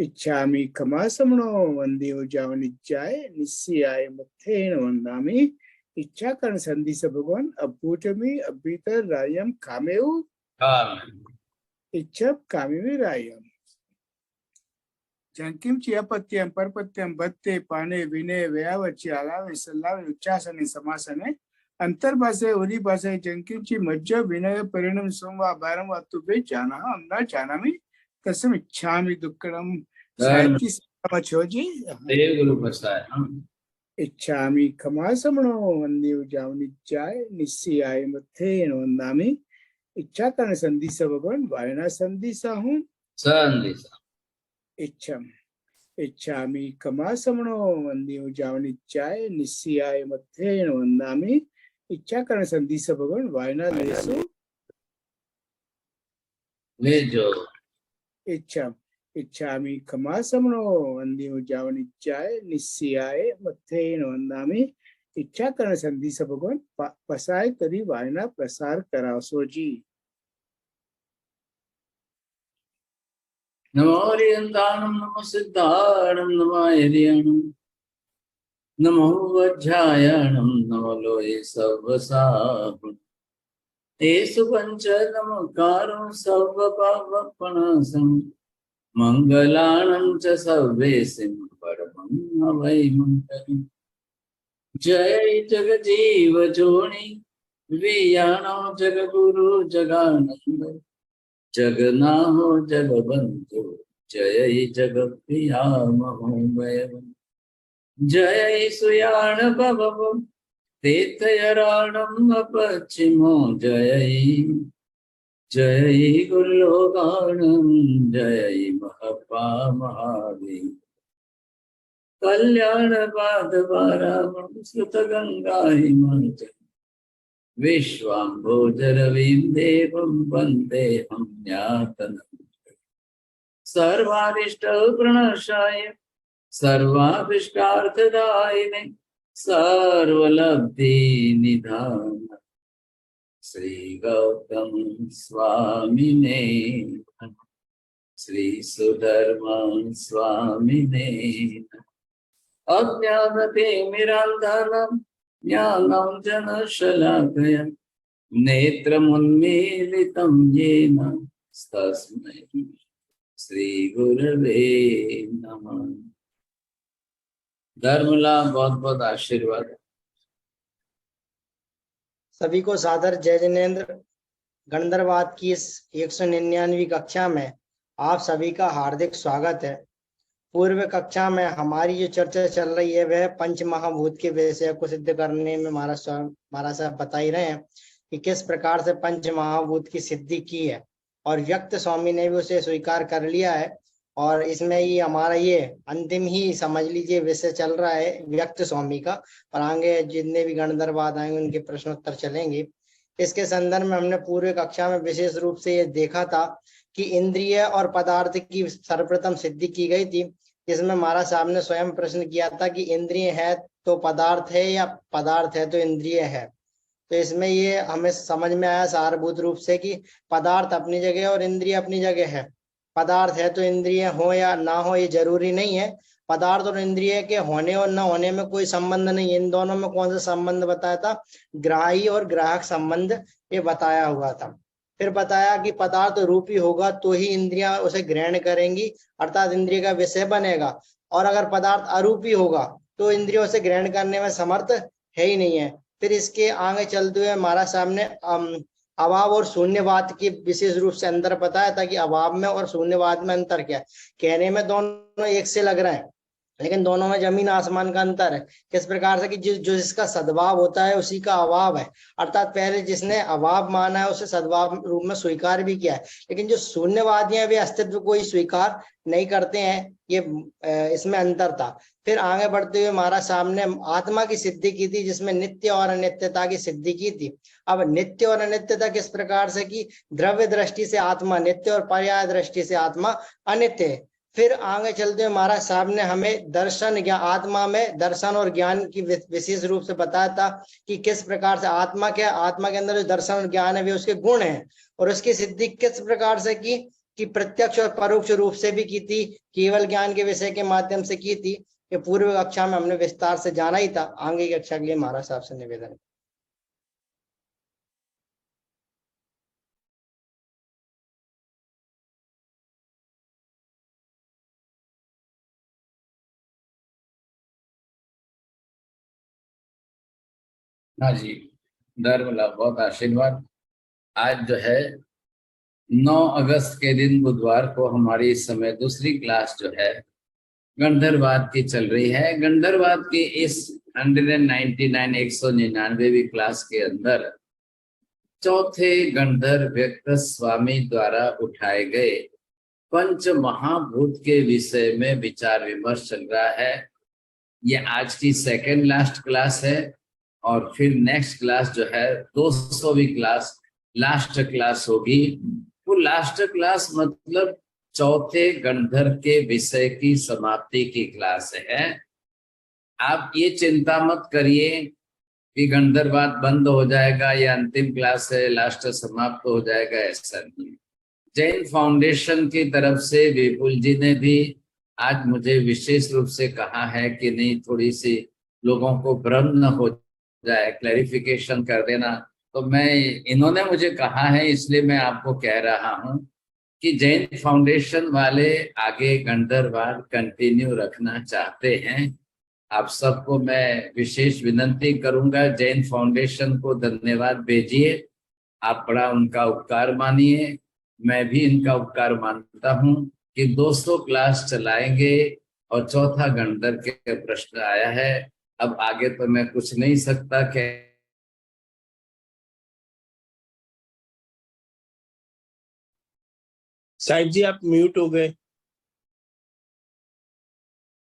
इच्छामि कमासमनो वंदे उजावनिज्जाय निस्सियाय मत्थेन वंदामि इच्छाकरण संधि से भगवान अभूतमी अभीतर रायम कामेउ इच्छा कामिमी रायम जंकिम चियपत्यम परपत्यम बत्ते पाने विने व्यावच्य आलावे सल्लावे उच्चासने समासने अंतर्भाषे उरी भाषे जंकिम ची मज्ज विनय परिणम सोमवा बारम वातुबे जाना हम ना जानामि तस्म इच्छामि दुक्कडम साहित्य समझोजी देव गुरु प्रसाद इच्छामि कमासमनो वंदे उजावनिज्जाय निस्सियाय मत्थेन वंदामि इच्छा कर्ण संधि से भगवान वायना संधि सा हूँ इच्छम इच्छामि कमासमनो वंदे उजावनिज्जाय निस्सियाय मत्थेन वंदामि इच्छा कर्ण संधि से भगवान वायना लेसु इच्छम इच्छामि कमासमनो वंदे उजावनिज्जाय निस्सियाय मत्थेन वंदामि इच्छा कर्ण संधि से भगवान पसाय करी वायना प्रसार करासो जी। नमो हरियंताणं नमो सिद्धाणं नमो हरियणं नमो वज्रायणं नमो लोये सर्वसाहुं तेषु पंच नमकारो सर्वपावपणासं मंगलानं च सर्वेसिं परमं वै मंगलम् जय जगजीव जोनि वियानो जगगुरु जगानंद जगन्नाहो जगबंधु जय जगप्रिया महोमय जय सुयाण भव तीर्थयराणम पश्चिमो जय जय गुरुलोकाणम जय महपा महावीर कल्याण पादवाराम श्रुत गंगा हिमाचल विश्वाम्भोजरवीं देवं वन्दे हम ज्ञातनं सर्वारिष्ट प्रणशाय सर्वाभिष्टार्थदायिने सर्वलब्धि निधान श्री गौतम स्वामिने श्री सुधर्मा स्वामिने अज्ञानतिमिरान्धनं ज्ञानं जनशलाकया नेत्रमुन्मीलितं येन तस्मै श्रीगुरवे नमः। धर्मला बहुत बहुत आशीर्वाद। सभी को सादर जय जिनेन्द्र। गणधरवाद की इस 199वीं कक्षा में आप सभी का हार्दिक स्वागत है। पूर्व कक्षा में हमारी जो चर्चा चल रही है वह पंच महाभूत के विषय को सिद्ध करने में महाराज साहब बता ही रहे हैं कि किस प्रकार से पंच महाभूत की सिद्धि की है और व्यक्त स्वामी ने भी उसे स्वीकार कर लिया है। और इसमें ही हमारा ये अंतिम ही समझ लीजिए विषय चल रहा है व्यक्त स्वामी का, और आगे जितने भी गणधरवाद आएंगे उनके प्रश्नोत्तर चलेंगे। इसके संदर्भ में हमने पूर्व कक्षा में विशेष रूप से ये देखा था कि इंद्रिय और पदार्थ की सर्वप्रथम सिद्धि की गई थी, जिसमें महाराज साहब ने स्वयं प्रश्न किया था कि इंद्रिय है तो पदार्थ है या पदार्थ है तो इंद्रिय है। तो इसमें ये हमें समझ में आया सारभूत रूप से कि पदार्थ अपनी जगह और इंद्रिय अपनी जगह है। पदार्थ है तो इंद्रिय हो या ना हो ये जरूरी नहीं है। पदार्थ और इंद्रिय के होने और न होने में कोई संबंध नहीं है। इन दोनों में कौन सा संबंध बताया था? ग्राही और ग्राहक संबंध ये बताया हुआ था। फिर बताया कि पदार्थ रूपी होगा तो ही इंद्रियां उसे ग्रहण करेंगी, अर्थात इंद्रिय का विषय बनेगा, और अगर पदार्थ अरूपी होगा तो इंद्रियों से ग्रहण करने में समर्थ है ही नहीं है। फिर इसके आगे चलते हुए महाराज साहब ने अभाव और शून्यवाद की विशेष रूप से अंतर बताया था कि अभाव में और शून्यवाद में अंतर क्या है। कहने में दोनों एक से लग रहे हैं, लेकिन दोनों में जमीन आसमान का अंतर है। किस प्रकार से कि जो जिसका सद्भाव होता है उसी का अभाव है, अर्थात पहले जिसने अभाव माना है उसे सद्भाव रूप में स्वीकार भी किया है। लेकिन जो शून्यवादी हैं वे अस्तित्व को ही स्वीकार नहीं करते हैं, ये इसमें अंतर था। फिर आगे बढ़ते हुए महाराज साहब ने आत्मा की सिद्धि की थी, जिसमें नित्य और अनित्यता की सिद्धि की थी। अब नित्य और अनित्यता किस प्रकार से कि द्रव्य दृष्टि से आत्मा नित्य और पर्याय दृष्टि से आत्मा अनित्य है। फिर आगे चलते हुए महाराज साहब ने हमें दर्शन ज्ञान, आत्मा में दर्शन और ज्ञान की विशेष रूप से बताया था कि किस प्रकार से आत्मा के अंदर जो दर्शन और ज्ञान है वे उसके गुण हैं, और उसकी सिद्धि किस प्रकार से की कि प्रत्यक्ष और परोक्ष रूप से भी की थी, केवल ज्ञान के विषय के माध्यम से की थी। ये पूर्व कक्षा में हमने विस्तार से जाना ही था। आगे की कक्षा के लिए महाराज साहब से निवेदन है। हाँ जी, धर्मला बहुत आशीर्वाद। आज जो है 9 अगस्त के दिन बुधवार को हमारी इस समय दूसरी क्लास जो है गंधर्वाद की चल रही है। गंधर्वाद की इस 199 क्लास के अंदर चौथे गंधर्व व्यक्त स्वामी द्वारा उठाए गए पंच महाभूत के विषय में विचार विमर्श चल रहा है। ये आज की सेकेंड लास्ट क्लास है और फिर नेक्स्ट क्लास जो है 200वीं क्लास लास्ट क्लास होगी। वो लास्ट क्लास मतलब चौथे गंधर्व के विषय की समाप्ति की क्लास है। आप ये चिंता मत करिए कि गंधर्वाद बंद हो जाएगा या अंतिम क्लास है लास्ट समाप्त हो जाएगा, ऐसा नहीं। जैन फाउंडेशन की तरफ से विपुल जी ने भी आज मुझे विशेष रूप से कहा है कि नहीं, थोड़ी सी लोगों को भ्रम न हो जाए, क्लैरिफिकेशन कर देना। तो इन्होंने मुझे कहा है, इसलिए मैं आपको कह रहा हूं कि जैन फाउंडेशन वाले आगे गंधर्वाद कंटिन्यू रखना चाहते हैं। आप सबको मैं विशेष विनंती करूंगा, जैन फाउंडेशन को धन्यवाद भेजिए। आप बड़ा उनका उपकार मानिए, मैं भी इनका उपकार मानता हूं कि 200 क्लास चलाएंगे और चौथा गंधर्व के प्रश्न आया है। अब आगे तो मैं कुछ नहीं सकता। साहिब जी आप म्यूट हो गए।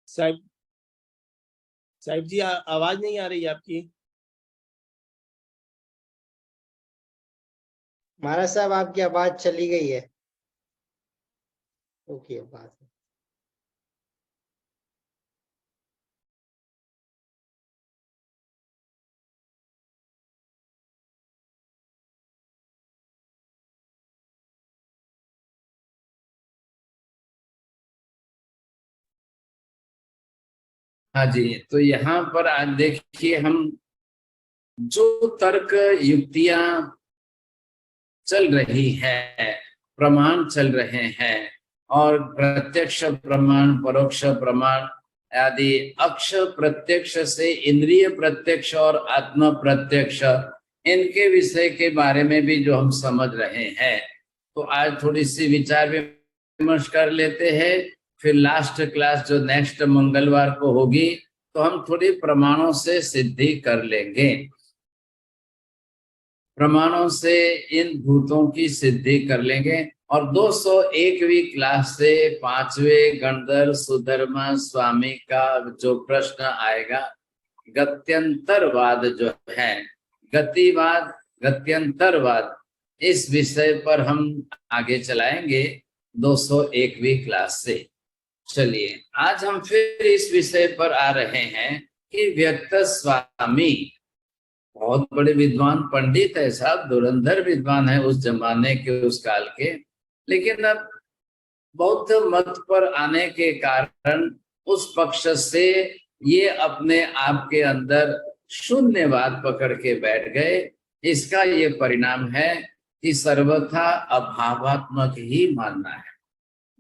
साहिब जी आवाज नहीं आ रही आपकी। महाराज साहब आपकी आवाज चली गई है। ओके, बात हाँ जी, तो यहाँ पर आज देखिए, हम जो तर्क युक्तियां चल रही है, प्रमाण चल रहे हैं, और प्रत्यक्ष प्रमाण, परोक्ष प्रमाण आदि, अक्ष प्रत्यक्ष से इंद्रिय प्रत्यक्ष और आत्म प्रत्यक्ष, इनके विषय के बारे में भी जो हम समझ रहे हैं, तो आज थोड़ी सी विचार विमर्श कर लेते हैं। फिर लास्ट क्लास जो नेक्स्ट मंगलवार को होगी तो हम थोड़ी प्रमाणों से सिद्धि कर लेंगे। प्रमाणों से इन भूतों की सिद्धि कर लेंगे। और 201वीं क्लास से 5वें गंधर्व सुधर्मा स्वामी का जो प्रश्न आएगा, गत्यंतरवाद जो है, गतिवाद, गत्यंतरवाद, इस विषय पर हम आगे चलाएंगे 201वीं क्लास से। चलिए, आज हम फिर इस विषय पर आ रहे हैं कि व्यक्त स्वामी बहुत बड़े विद्वान पंडित है साहब, धुरंधर विद्वान है उस जमाने के, उस काल के। लेकिन अब बौद्ध मत पर आने के कारण उस पक्ष से ये अपने आप के अंदर शून्यवाद पकड़ के बैठ गए। इसका ये परिणाम है कि सर्वथा अभावात्मक ही मानना है।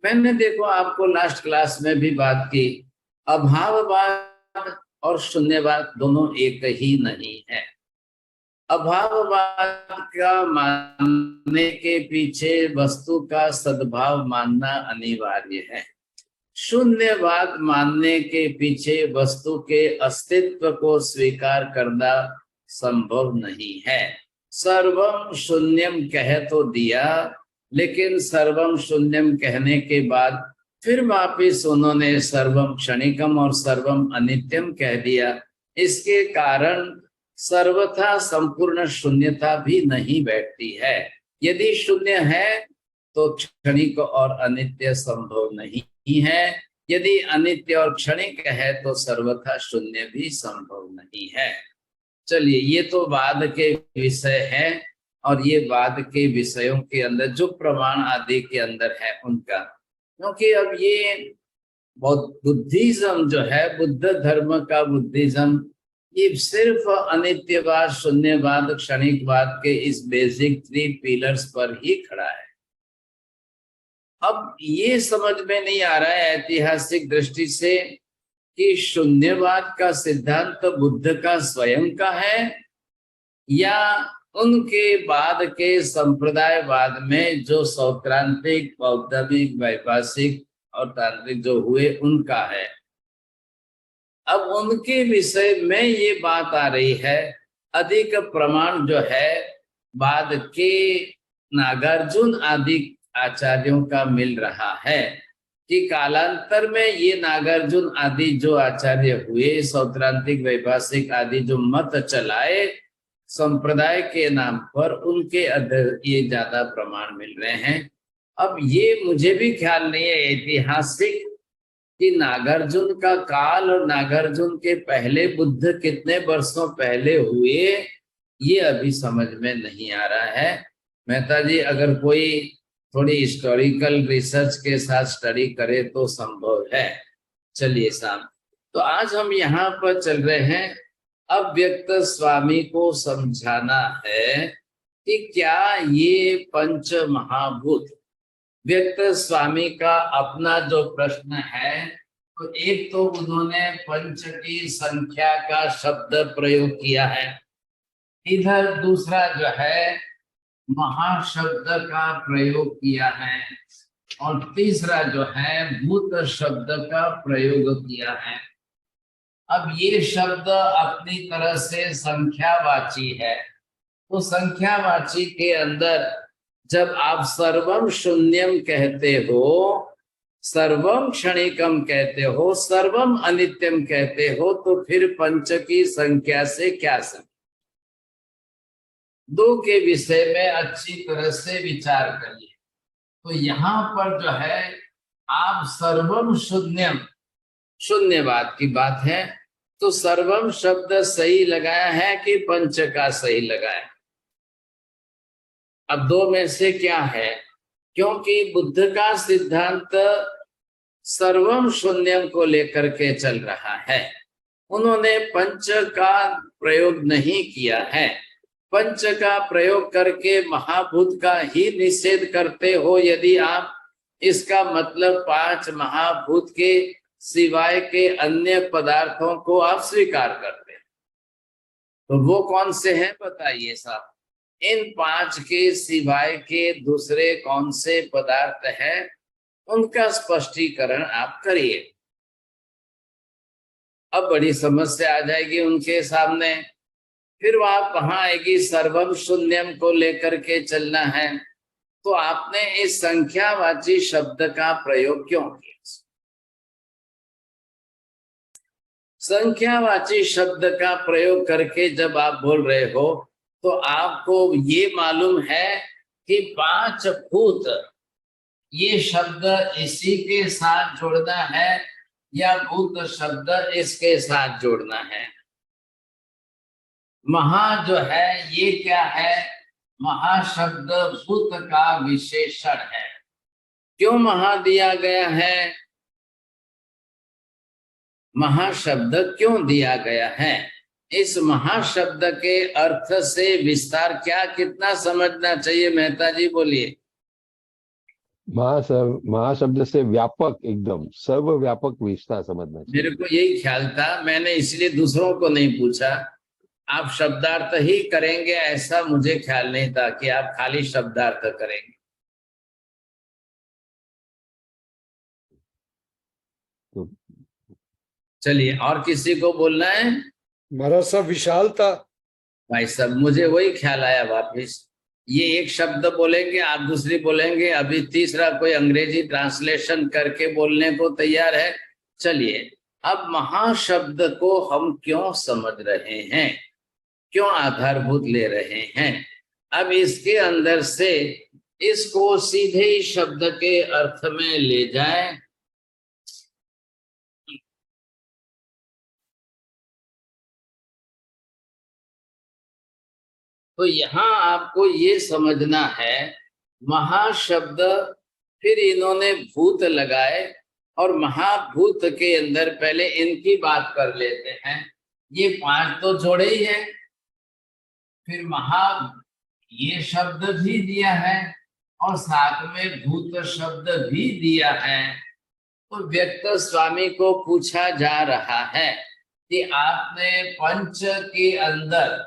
मैंने देखो आपको लास्ट क्लास में भी बात की, अभाववाद और शून्यवाद दोनों एक ही नहीं है। अभाववाद का मानने के पीछे वस्तु का सद्भाव मानना अनिवार्य है। शून्यवाद मानने के पीछे वस्तु के अस्तित्व को स्वीकार करना संभव नहीं है। सर्वम शून्यम कह तो दिया, लेकिन सर्वम शून्यम कहने के बाद फिर वापिस उन्होंने सर्वम क्षणिकम और सर्वम अनित्यम कह दिया। इसके कारण सर्वथा संपूर्ण शून्यता भी नहीं बैठती है। यदि शून्य है तो क्षणिक और अनित्य संभव नहीं है, यदि अनित्य और क्षणिक है तो सर्वथा शून्य भी संभव नहीं है। चलिए, ये तो बाद के विषय है। और ये बाद के विषयों के अंदर जो प्रमाण आदि के अंदर है उनका, क्योंकि अब ये बहुत बुद्धिज्म जो है, बुद्ध धर्म का बुद्धिज्म, ये सिर्फ अनित्यवाद, शून्यवाद, क्षणिकवाद के इस बेसिक 3 पिलर्स पर ही खड़ा है। अब ये समझ में नहीं आ रहा है ऐतिहासिक दृष्टि से कि शून्यवाद का सिद्धांत बुद्ध का स्वयं का है या उनके बाद के संप्रदायवाद में जो सौक्रांतिक, बौद्धिक, वैपासिक और तांत्रिक जो हुए उनका है। अब उनके विषय में ये बात आ रही है। अधिक प्रमाण जो है बाद के नागार्जुन आदि आचार्यों का मिल रहा है कि कालांतर में ये नागार्जुन आदि जो आचार्य हुए, सौत्रांतिक, वैभाषिक आदि जो मत चलाए संप्रदाय के नाम पर, उनके ये ज्यादा प्रमाण मिल रहे हैं। अब ये मुझे भी ख्याल नहीं है ऐतिहासिक कि नागार्जुन का काल और नागार्जुन के पहले बुद्ध कितने वर्षों पहले हुए, ये अभी समझ में नहीं आ रहा है। मेहता जी, अगर कोई थोड़ी हिस्टोरिकल रिसर्च के साथ स्टडी करे तो संभव है। चलिए साहब, तो आज हम यहाँ पर चल रहे हैं, अव्यक्त स्वामी को समझाना है कि क्या ये पंच महाभूत, व्यक्त स्वामी का अपना जो प्रश्न है, तो एक तो उन्होंने पंच की संख्या का शब्द प्रयोग किया है, इधर दूसरा जो है महाशब्द का प्रयोग किया है, और तीसरा जो है भूत शब्द का प्रयोग किया है। अब ये शब्द अपनी तरह से संख्यावाची है, तो संख्यावाची के अंदर जब आप सर्वम शून्यम कहते हो, सर्वम क्षणिकम कहते हो, सर्वम अनित्यम कहते हो, तो फिर पंच की संख्या से क्या संबंध? दो के विषय में अच्छी तरह से विचार करिए। तो यहाँ पर जो है आप सर्वम शून्यम, शून्यवाद की बात है, तो सर्वम शब्द सही लगाया है कि पंच का सही लगाया? अब दो में से क्या है? क्योंकि बुद्ध का सिद्धांत सर्वम शून्यम को लेकर के चल रहा है, उन्होंने पंच का प्रयोग नहीं किया है। पंच का प्रयोग करके महाभूत का ही निषेध करते हो यदि आप, इसका मतलब 5 महाभूत के सिवाय के अन्य पदार्थों को आप स्वीकार करते हैं, तो वो कौन से हैं बताइए साहब? इन 5 के सिवाय के दूसरे कौन से पदार्थ हैं, उनका स्पष्टीकरण आप करिए। अब बड़ी समस्या आ जाएगी उनके सामने, फिर वहां कहाँ आएगी सर्वम शून्यम को लेकर के चलना है, तो आपने इस संख्यावाची शब्द का प्रयोग क्यों किया? संख्यावाची शब्द का प्रयोग करके जब आप बोल रहे हो, तो आपको ये मालूम है कि 5 भूत, ये शब्द इसी के साथ जोड़ना है या भूत शब्द इसके साथ जोड़ना है? महा जो है ये क्या है? महाशब्द भूत का विशेषण है। क्यों महा दिया गया है? महाशब्द क्यों दिया गया है? इस महाशब्द के अर्थ से विस्तार क्या कितना समझना चाहिए? मेहता जी बोलिए। महाशब्द से व्यापक, एकदम सर्वव्यापक विस्तार समझना चाहिए। मेरे को यही ख्याल था, मैंने इसलिए दूसरों को नहीं पूछा। आप शब्दार्थ ही करेंगे ऐसा मुझे ख्याल नहीं था कि आप खाली शब्दार्थ करेंगे। तो चलिए, और किसी को बोलना है? महाराज साहब विशालता। भाई साहब, मुझे वही ख्याल आया वापिस। ये एक शब्द बोलेंगे, आप दूसरी बोलेंगे, अभी तीसरा कोई अंग्रेजी ट्रांसलेशन करके बोलने को तैयार है। चलिए, अब महाशब्द को हम क्यों समझ रहे हैं, क्यों आधारभूत ले रहे हैं? अब इसके अंदर से इसको सीधे ही शब्द के अर्थ में ले जाएं, तो यहाँ आपको ये समझना है, महाशब्द, फिर इन्होंने भूत लगाए, और महाभूत के अंदर पहले इनकी बात कर लेते हैं। ये 5 तो जोड़े ही है, फिर महा ये शब्द भी दिया है और साथ में भूत शब्द भी दिया है। तो व्यक्त स्वामी को पूछा जा रहा है कि आपने पंच के अंदर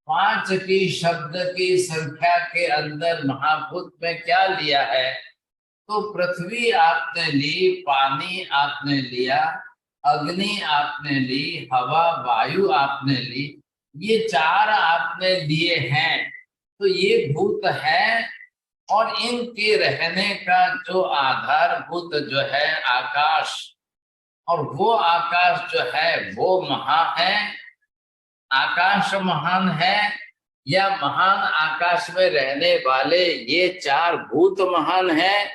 5 की शब्द की संख्या के अंदर महाभूत में क्या लिया है? तो पृथ्वी आपने ली, पानी आपने लिया, अग्नि आपने ली, हवा वायु आपने ली, ये 4 आपने लिए हैं। तो ये भूत है, और इनके रहने का जो आधारभूत जो है आकाश, और वो आकाश जो है वो महा है। आकाश महान है, या महान आकाश में रहने वाले ये 4 भूत महान है,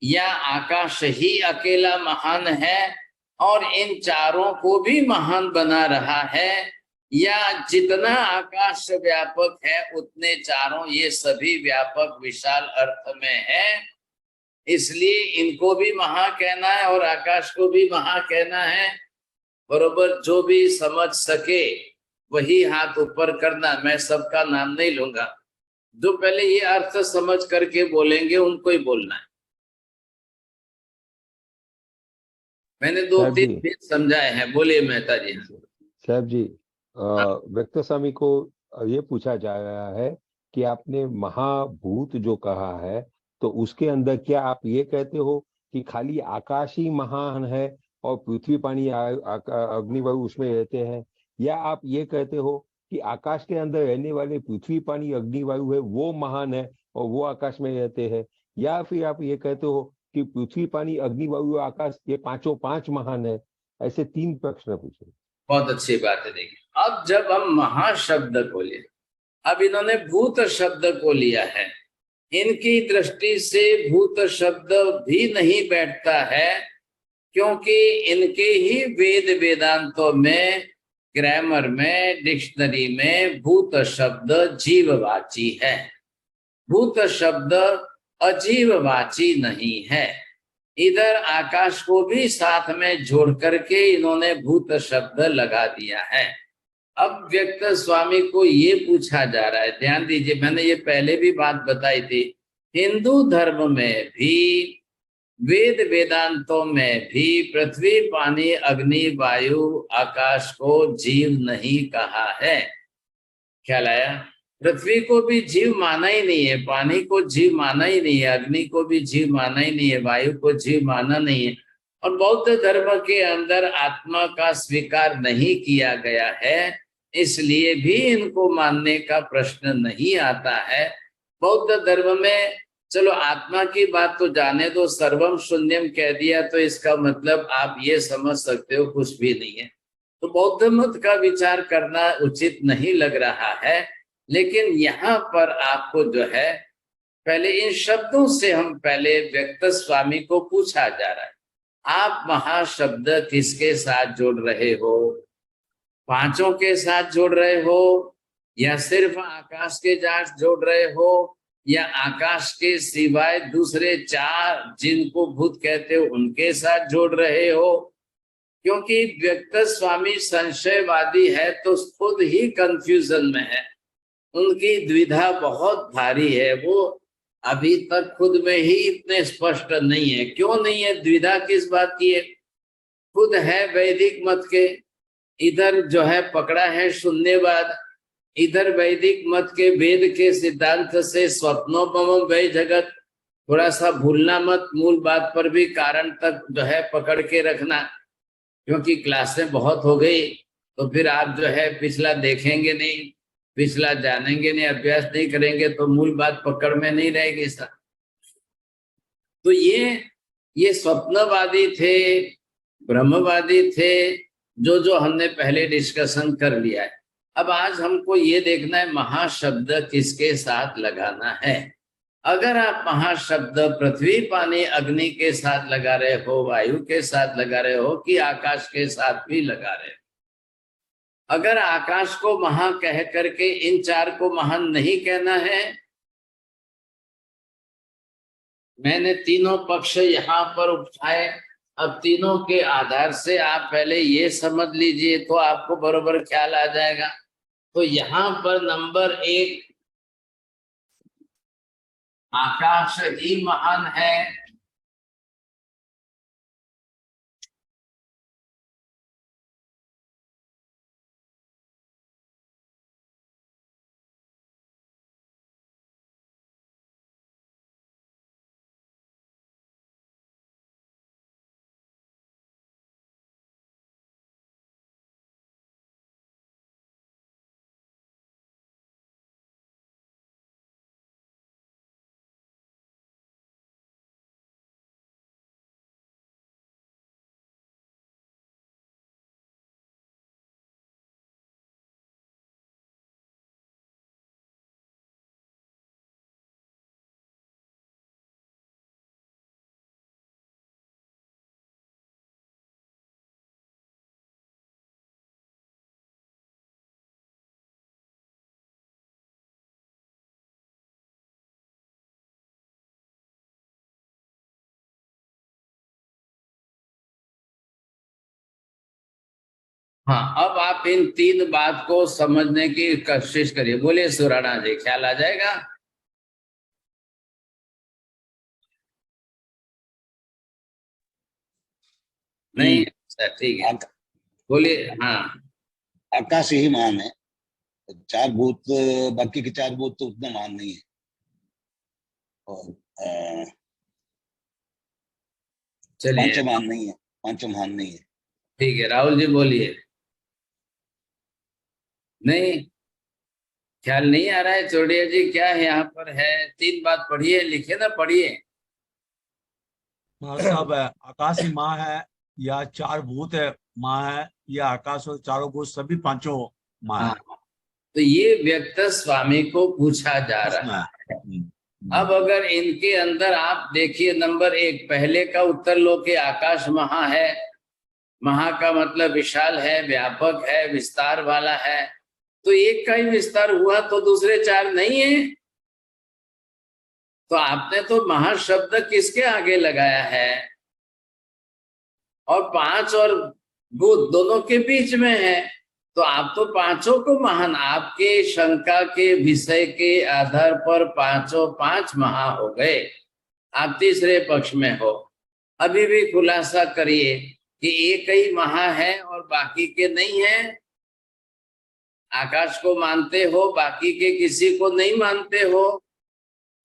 या आकाश ही अकेला महान है और इन चारों को भी महान बना रहा है, या जितना आकाश व्यापक है उतने चारों ये सभी व्यापक विशाल अर्थ में है, इसलिए इनको भी महा कहना है और आकाश को भी महा कहना है। बरोबर, जो भी समझ सके वही हाथ ऊपर करना, मैं सबका नाम नहीं लूंगा। जो पहले ये अर्थ समझ करके बोलेंगे उनको ही बोलना है। मैंने 2-3 भी समझाए हैं, बोलिए मेहता जी। साहब जी, व्यक्त स्वामी को ये पूछा जा रहा है कि आपने महाभूत जो कहा है, तो उसके अंदर क्या आप ये कहते हो कि खाली आकाश ही महान है और पृथ्वी पानी अग्नि वायु उसमें रहते हैं, या आप ये कहते हो कि आकाश के अंदर रहने वाले पृथ्वी पानी अग्नि वायु है वो महान है और वो आकाश में रहते हैं, या फिर आप ये कहते हो कि पृथ्वी पानी अग्नि वायु आकाश ये 5 महान है? ऐसे 3 प्रश्न पूछे। बहुत अच्छी बात है। देखिए, अब जब हम महाशब्द को लिए, अब इन्होंने भूत शब्द को लिया है, इनकी दृष्टि से भूत शब्द भी नहीं बैठता है, क्योंकि इनके ही वेद वेदांतों में, ग्रामर में, डिक्शनरी में भूत शब्द जीववाची है, भूत शब्द अजीववाची नहीं है। इधर आकाश को भी साथ में जोड़ करके इन्होंने भूत शब्द लगा दिया है। अब व्यक्त स्वामी को ये पूछा जा रहा है, ध्यान दीजिए, मैंने ये पहले भी बात बताई थी, हिंदू धर्म में भी, वेद वेदांतों में भी पृथ्वी पानी अग्नि वायु आकाश को जीव नहीं कहा है। ख्याल आया? पृथ्वी को भी जीव माना ही नहीं है, पानी को जीव माना ही नहीं है, अग्नि को भी जीव माना ही नहीं है, वायु को जीव माना नहीं है, और बौद्ध धर्म के अंदर आत्मा का स्वीकार नहीं किया गया है, इसलिए भी इनको मानने का प्रश्न नहीं आता है। बौद्ध धर्म में चलो आत्मा की बात तो जाने दो, सर्वम शून्यम कह दिया तो इसका मतलब आप ये समझ सकते हो कुछ भी नहीं है। तो बौद्ध मत का विचार करना उचित नहीं लग रहा है, लेकिन यहाँ पर आपको जो है पहले इन शब्दों से हम पहले व्यक्त स्वामी को पूछा जा रहा है, आप महाशब्द किसके साथ जोड़ रहे हो? 5 के साथ जोड़ रहे हो, या सिर्फ आकाश के साथ जोड़ रहे हो, या आकाश के सिवाय दूसरे 4 जिनको भूत कहते हो उनके साथ जोड़ रहे हो? क्योंकि व्यक्त स्वामी संशयवादी है तो खुद ही कंफ्यूजन में है, उनकी द्विधा बहुत भारी है, वो अभी तक खुद में ही इतने स्पष्ट नहीं है। क्यों नहीं है? द्विधा किस बात की है? खुद है वैदिक मत के, इधर जो है पकड़ा है शून्यवाद, इधर वैदिक मत के वेद के सिद्धांत से स्वप्नोपम वै जगत, थोड़ा सा भूलना मत, मूल बात पर भी कारण तक जो है पकड़ के रखना, क्योंकि क्लासें बहुत हो गई तो फिर आप जो है पिछला देखेंगे नहीं, पिछला जानेंगे नहीं, अभ्यास नहीं करेंगे तो मूल बात पकड़ में नहीं रहेगी सर। तो ये स्वप्नवादी थे, ब्रह्मवादी थे, जो हमने पहले डिस्कशन कर लिया है। अब आज हमको ये देखना है महाशब्द किसके साथ लगाना है। अगर आप महाशब्द पृथ्वी पानी अग्नि के साथ लगा रहे हो, वायु के साथ लगा रहे हो, कि आकाश के साथ भी लगा रहे हो, अगर आकाश को महा कह करके इन चार को महान नहीं कहना है, मैंने तीनों पक्ष यहाँ पर उठाए। अब तीनों के आधार से आप पहले ये समझ लीजिए तो आपको बरोबर ख्याल आ जाएगा। तो यहाँ पर नंबर 1 आकाश ही महान है। हाँ, अब आप इन तीन बात को समझने की कोशिश करिए। बोलिए सुराणा जी, ख्याल आ जाएगा? नहीं? अच्छा, ठीक है, बोलिए। हाँ, आकाश ही महान है। चार भूत, बाकी के चार भूत तो उतने महान नहीं है। और चलिए, पांचों महान नहीं है, पांचों महान नहीं है। ठीक है, राहुल जी बोलिए। नहीं, ख्याल नहीं आ रहा है? चौड़िया जी, क्या है यहाँ पर है? तीन बात पढ़िए, लिखे ना, पढ़िए। साहब, आकाश ही माँ है या चार भूत है माँ है या आकाश और चारों भूत सभी पांचों माँ है? हाँ, तो ये व्यक्त स्वामी को पूछा जा रहा है। अब अगर इनके अंदर आप देखिए, नंबर 1 पहले का उत्तर लो कि आकाश महा है। महा का मतलब विशाल है, व्यापक है, विस्तार वाला है। तो एक का ही विस्तार हुआ तो दूसरे चार नहीं है। तो आपने तो महाशब्द किसके आगे लगाया है? और 5 और भूत दोनों के बीच में है। तो आप तो पांचों को महान, आपके शंका के विषय के आधार पर पांचों 5 महा हो गए। आप तीसरे पक्ष में हो। अभी भी खुलासा करिए कि एक ही महा है और बाकी के नहीं है। आकाश को मानते हो, बाकी के किसी को नहीं मानते हो।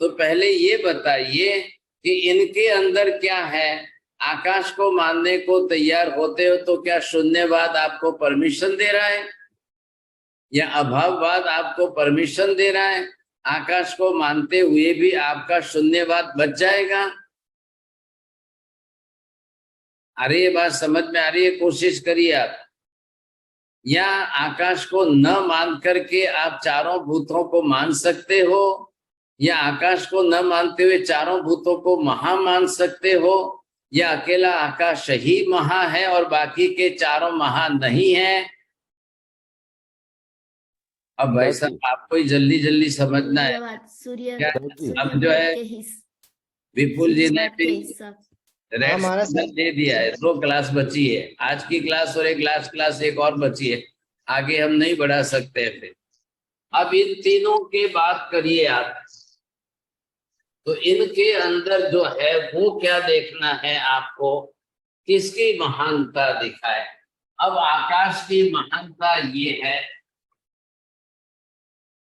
तो पहले ये बताइए कि इनके अंदर क्या है। आकाश को मानने को तैयार होते हो तो क्या शून्यवाद आपको परमिशन दे रहा है या अभाववाद आपको परमिशन दे रहा है? आकाश को मानते हुए भी आपका शून्यवाद बच जाएगा? अरे ये बात समझ में आ रही है? कोशिश करिए आप। या आकाश को न मान करके आप चारों भूतों को मान सकते हो, या आकाश को न मानते हुए चारों भूतों को महा मान सकते हो, या अकेला आकाश ही महा है और बाकी के चारों महा नहीं है। अब भाई साहब, आपको ही जल्दी जल्दी समझना है। क्या अब जो है विपुल जी ने भी दे दिया है। 2 क्लास बची है आज की क्लास, और एक लास्ट क्लास एक और बची है। आगे हम नहीं बढ़ा सकते हैं फिर। अब इन तीनों की बात करिए आप। तो इनके अंदर जो है वो क्या देखना है आपको, किसकी महानता दिखाए। अब आकाश की महानता ये है।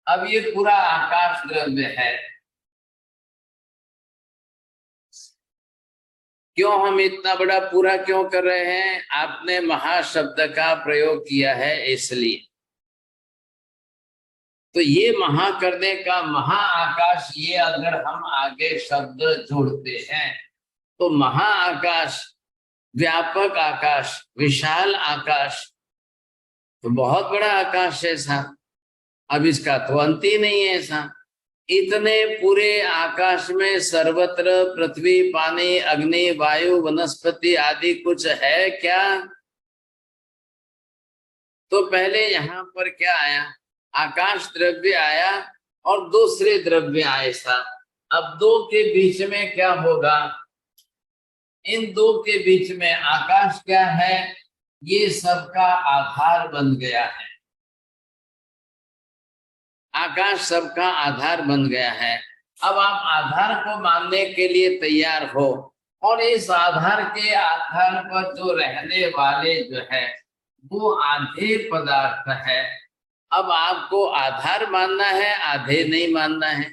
अब ये पूरा आकाश द्रव्य है। क्यों हम इतना बड़ा पूरा क्यों कर रहे हैं? आपने महाशब्द का प्रयोग किया है इसलिए। तो ये महा करने का महा आकाश, ये अगर हम आगे शब्द जोड़ते हैं तो महा आकाश, व्यापक आकाश, विशाल आकाश, तो बहुत बड़ा आकाश है साहब। अब इसका तो अंत ही नहीं है साहब। इतने पूरे आकाश में सर्वत्र पृथ्वी, पानी, अग्नि, वायु, वनस्पति आदि कुछ है क्या? तो पहले यहाँ पर क्या आया, आकाश द्रव्य आया और दूसरे द्रव्य आए साथ। अब दो के बीच में क्या होगा, इन दो के बीच में आकाश क्या है, ये सबका आधार बन गया है। आकाश सबका आधार बन गया है। अब आप आधार को मानने के लिए तैयार हो, और इस आधार के आधार पर जो रहने वाले जो है वो आधे पदार्थ है। अब आपको आधार मानना है, आधे नहीं मानना है।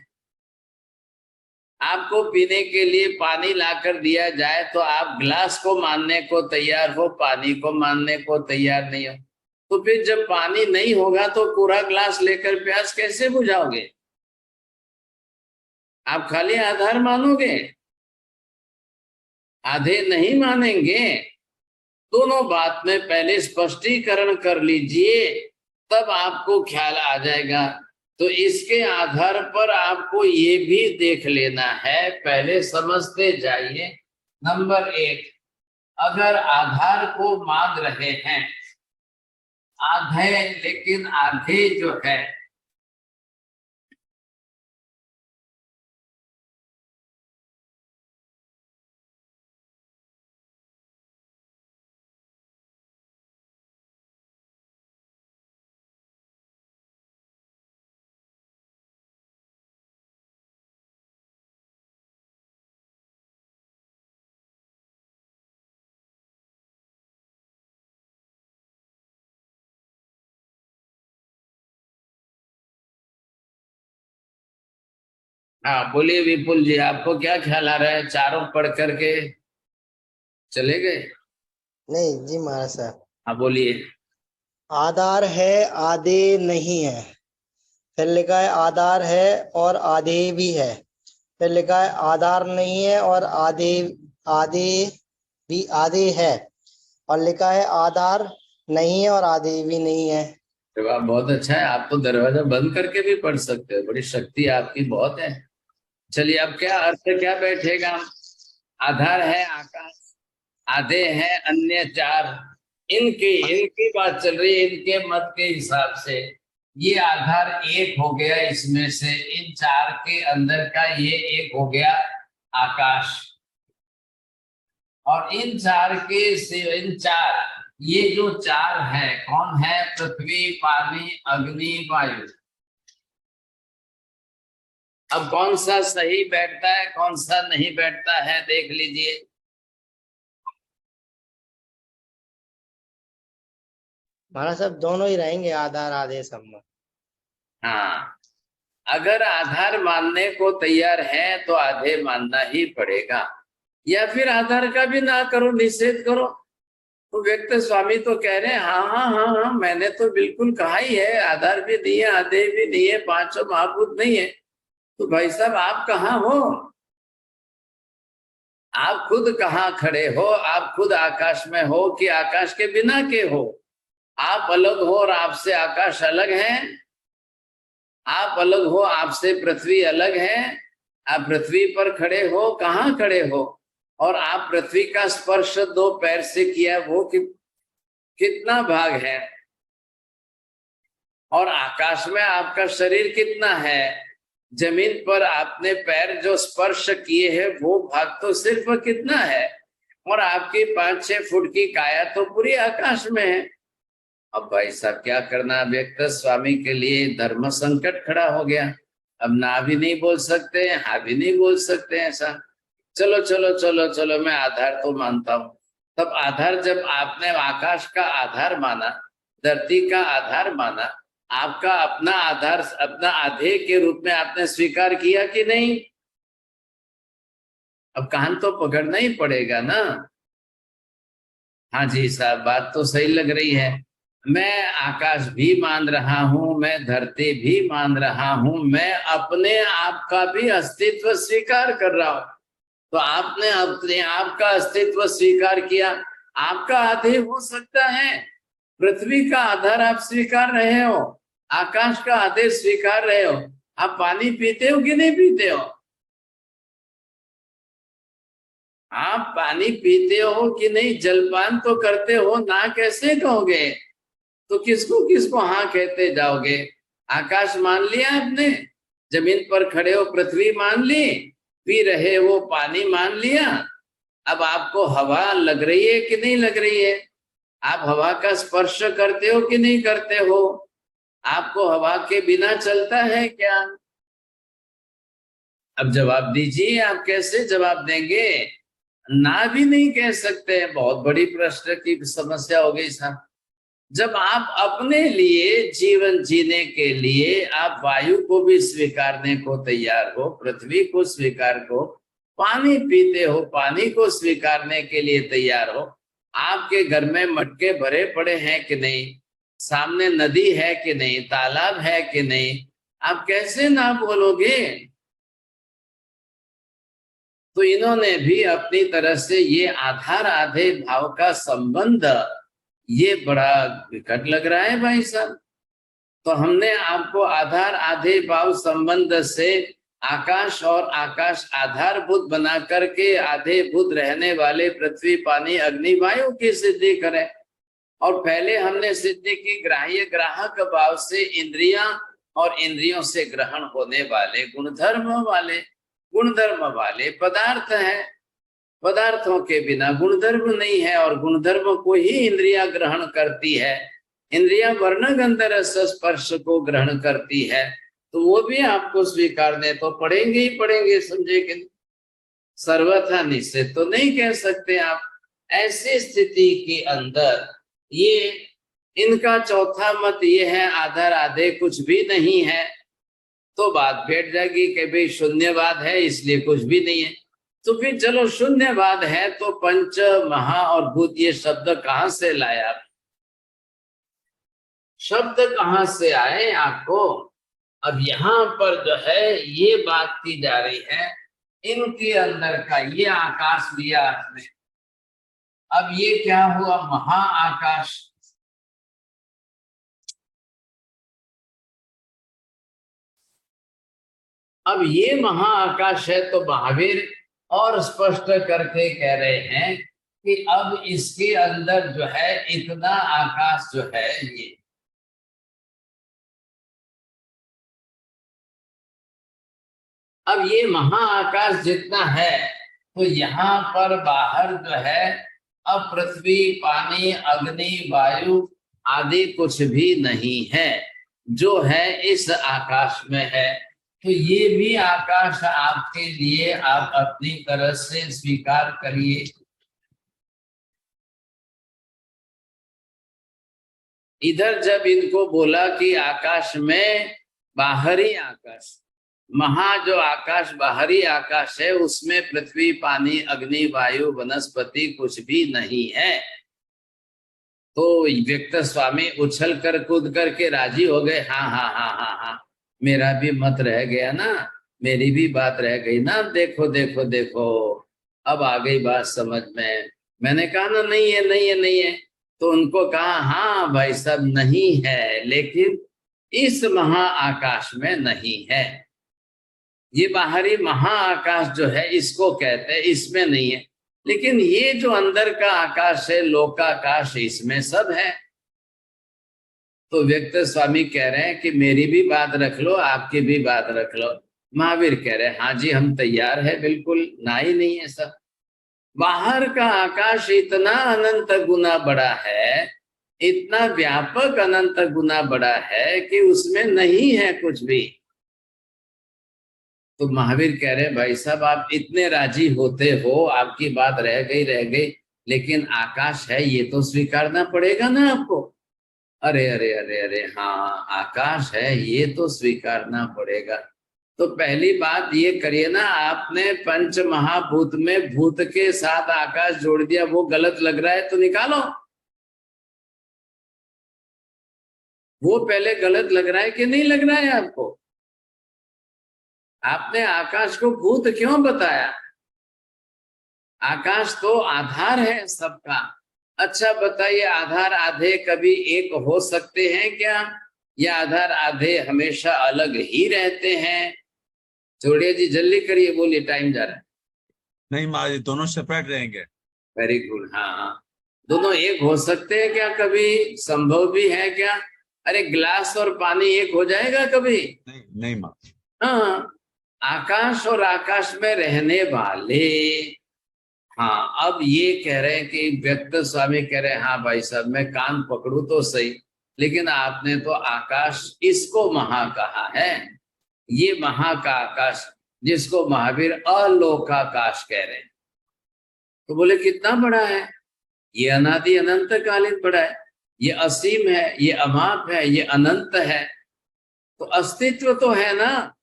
आपको पीने के लिए पानी लाकर दिया जाए तो आप ग्लास को मानने को तैयार हो, पानी को मानने को तैयार नहीं हो। तो फिर जब पानी नहीं होगा तो पूरा ग्लास लेकर प्यास कैसे बुझाओगे? आप खाली आधार मानोगे, आधे नहीं मानेंगे। दोनों बात में पहले स्पष्टीकरण कर लीजिए, तब आपको ख्याल आ जाएगा। तो इसके आधार पर आपको ये भी देख लेना है, पहले समझते जाइए। नंबर 1, अगर आधार को मान रहे हैं आधे, लेकिन आधे जो है हाँ बोलिए विपुल जी, आपको क्या ख्याल आ रहा है? चारों पढ़ करके चले गए? नहीं जी महाराज साहब, हाँ बोलिए। आधार है, आधे नहीं है। फिर लिखा है आधार है और आधे भी है। फिर लिखा है आधार नहीं है और आधे आधे भी आधे है। और लिखा है आधार नहीं है और आधे भी नहीं है। वाह, बहुत अच्छा है। आप तो दरवाजा बंद करके भी पढ़ सकते हो, बड़ी शक्ति आपकी बहुत है। चलिए, अब क्या अर्थ क्या बैठेगा? आधार है आकाश, आधे हैं अन्य चार। इनकी बात चल रही है, इनके मत के हिसाब से ये आधार एक हो गया, इसमें से इन चार के अंदर का ये एक हो गया आकाश। और इन चार के से इन चार, ये जो चार है कौन है? पृथ्वी, पानी, अग्नि, वायु। अब कौन सा सही बैठता है, कौन सा नहीं बैठता है, देख लीजिए। महाराज साहब दोनों ही रहेंगे, आधार आधे सब में। हाँ, अगर आधार मानने को तैयार है तो आधे मानना ही पड़ेगा, या फिर आधार का भी ना करो, निषेध करो। तो व्यक्त स्वामी तो कह रहे हैं हाँ हाँ हाँ हाँ, मैंने तो बिल्कुल कहा ही है, आधार भी नहीं है, आधे भी नहीं है, पांचों महाभूत नहीं है। तो भाई साहब आप कहाँ हो? आप खुद कहाँ खड़े हो? आप खुद आकाश में हो कि आकाश के बिना के हो? आप अलग हो और आपसे आकाश अलग है? आप अलग हो, आपसे पृथ्वी अलग है? आप पृथ्वी पर खड़े हो, कहाँ खड़े हो? और आप पृथ्वी का स्पर्श दो पैर से किया, वो कितना भाग है? और आकाश में आपका शरीर कितना है? जमीन पर आपने पैर जो स्पर्श किए हैं वो भाग तो सिर्फ कितना है? और आपकी 5-6 फुट की काया तो पूरी आकाश में है। अब भाई साहब क्या करना? व्यक्त स्वामी के लिए धर्म संकट खड़ा हो गया। अब ना भी नहीं बोल सकते, हाँ भी नहीं बोल सकते। ऐसा चलो चलो चलो चलो, मैं आधार तो मानता हूं। तब आधार, जब आपने आकाश का आधार माना, धरती का आधार माना, आपका अपना आधार, अपना आधे के रूप में आपने स्वीकार किया कि नहीं? अब कान तो पकड़ना ही पड़ेगा ना। हाँ जी साहब, बात तो सही लग रही है। मैं आकाश भी मान रहा हूं, मैं धरती भी मान रहा हूं, मैं अपने आप का भी अस्तित्व स्वीकार कर रहा हूं। तो आपने अपने आप का अस्तित्व स्वीकार किया, आपका आधे हो सकता है। पृथ्वी का आधार आप स्वीकार रहे हो, आकाश का आधे स्वीकार रहे हो। आप पानी पीते हो कि नहीं पीते हो? आप पानी पीते हो कि नहीं? जलपान तो करते हो ना, कैसे कहोगे? तो किसको किसको हाँ कहते जाओगे? आकाश मान लिया आपने, जमीन पर खड़े हो पृथ्वी मान ली, पी रहे वो पानी मान लिया। अब आपको हवा लग रही है कि नहीं लग रही है? आप हवा का स्पर्श करते हो कि नहीं करते हो? आपको हवा के बिना चलता है क्या? अब जवाब दीजिए, आप कैसे जवाब देंगे? ना भी नहीं कह सकते, बहुत बड़ी प्रश्न की समस्या हो गई साहब। जब आप अपने लिए जीवन जीने के लिए आप वायु को भी स्वीकारने को तैयार हो, पृथ्वी को स्वीकार को, पानी पीते हो, पानी को स्वीकारने के लिए तैयार हो, आपके घर में मटके भरे पड़े हैं कि नहीं, सामने नदी है कि नहीं, तालाब है कि नहीं, आप कैसे ना बोलोगे? तो इन्होंने भी अपनी तरह से ये आधार आधे भाव का संबंध, ये बड़ा विकट लग रहा है भाई साहब। तो हमने आपको आधार आधे भाव संबंध से आकाश और आकाश आधारभूत बना करके आधे भूत रहने वाले पृथ्वी पानी अग्नि वायु की सिद्धि करें। और पहले हमने सिद्धि की ग्राह्य ग्राहक भाव से इंद्रियां और इंद्रियों से ग्रहण होने वाले गुणधर्म वाले पदार्थ हैं। पदार्थों के बिना गुणधर्म नहीं है, और गुणधर्म को ही इंद्रियां ग्रहण करती है। इंद्रियां वर्ण गंध रस स्पर्श को ग्रहण करती है, तो वो भी आपको स्वीकारने तो पड़ेंगे ही पड़ेंगे, समझे कि सर्वथा निश्चित तो नहीं कह सकते आप। ऐसी स्थिति के अंदर ये इनका चौथा मत ये है आधार आधे कुछ भी नहीं है, तो बात बैठ जाएगी कि भाई शून्यवाद है इसलिए कुछ भी नहीं है। तो फिर चलो शून्यवाद है तो पंच महा और भूत ये शब्द कहां से लाया? शब्द कहां से आए आपको? अब यहाँ पर जो है ये बात की जा रही है, इनके अंदर का ये आकाश लिया आपने। अब ये क्या हुआ? महाआकाश। अब ये महाआकाश है तो महावीर और स्पष्ट करके कह रहे हैं कि अब इसके अंदर जो है इतना आकाश जो है ये, अब ये महाआकाश जितना है तो यहाँ पर बाहर जो है अब पृथ्वी पानी अग्नि वायु आदि कुछ भी नहीं है, जो है इस आकाश में है। तो ये भी आकाश आपके लिए आप अपनी तरह से स्वीकार करिए। इधर जब इनको बोला कि आकाश में बाहरी आकाश, महा जो आकाश बाहरी आकाश है उसमें पृथ्वी पानी अग्नि वायु वनस्पति कुछ भी नहीं है, तो व्यक्त स्वामी उछल कर कूद करके राजी हो गए। हाँ हाँ हाँ हाँ हाँ, मेरा भी मत रह गया ना, मेरी भी बात रह गई ना, देखो देखो देखो अब आ गई बात समझ में। मैंने कहा ना नहीं है नहीं है नहीं है, तो उनको कहा हाँ भाई सब नहीं है, लेकिन इस महाआकाश में नहीं है। ये बाहरी महाआकाश जो है इसको कहते हैं, इसमें नहीं है। लेकिन ये जो अंदर का आकाश है लोकाकाश, इसमें सब है। तो व्यक्त स्वामी कह रहे हैं कि मेरी भी बात रख लो, आपकी भी बात रख लो। महावीर कह रहे हैं हाँ जी हम तैयार है, बिल्कुल ना ही नहीं है सब। बाहर का आकाश इतना अनंत गुना बड़ा है, इतना व्यापक अनंत गुना बड़ा है कि उसमें नहीं है कुछ भी। तो महावीर कह रहे हैं भाई साहब आप इतने राजी होते हो, आपकी बात रह गई, लेकिन आकाश है ये तो स्वीकारना पड़ेगा ना आपको। अरे अरे अरे अरे हाँ आकाश है ये तो स्वीकारना पड़ेगा। तो पहली बात ये करिए ना, आपने पंच महाभूत में भूत के साथ आकाश जोड़ दिया, वो गलत लग रहा है तो निकालो। वो पहले गलत लग रहा है कि नहीं लग रहा है आपको? आपने आकाश को भूत क्यों बताया? आकाश तो आधार है सबका। अच्छा बताइए आधार आधे कभी एक हो सकते हैं क्या, या आधार आधे हमेशा अलग ही रहते हैं? छोड़िए जी जल्दी करिए, बोलिए टाइम जा रहा है। नहीं महाराज दोनों सेपरेट रहेंगे। Very good. हाँ दोनों एक हो सकते हैं क्या? कभी संभव भी है क्या? अरे गिलास और पानी एक हो जाएगा कभी? नहीं नहीं माँ। हाँ, आकाश और आकाश में रहने वाले। हाँ, अब ये कह रहे हैं कि व्यक्त स्वामी कह रहे हैं, हाँ भाई साहब मैं कान पकड़ू तो सही, लेकिन आपने तो आकाश इसको महा कहा है, ये महा का आकाश जिसको महावीर अलोकाकाश कह रहे हैं। तो बोले कितना बड़ा है? ये अनादि अनंत कालीन बड़ा है, ये असीम है, ये अमाप है, ये अनंत है। तो अस्तित्व तो है ना,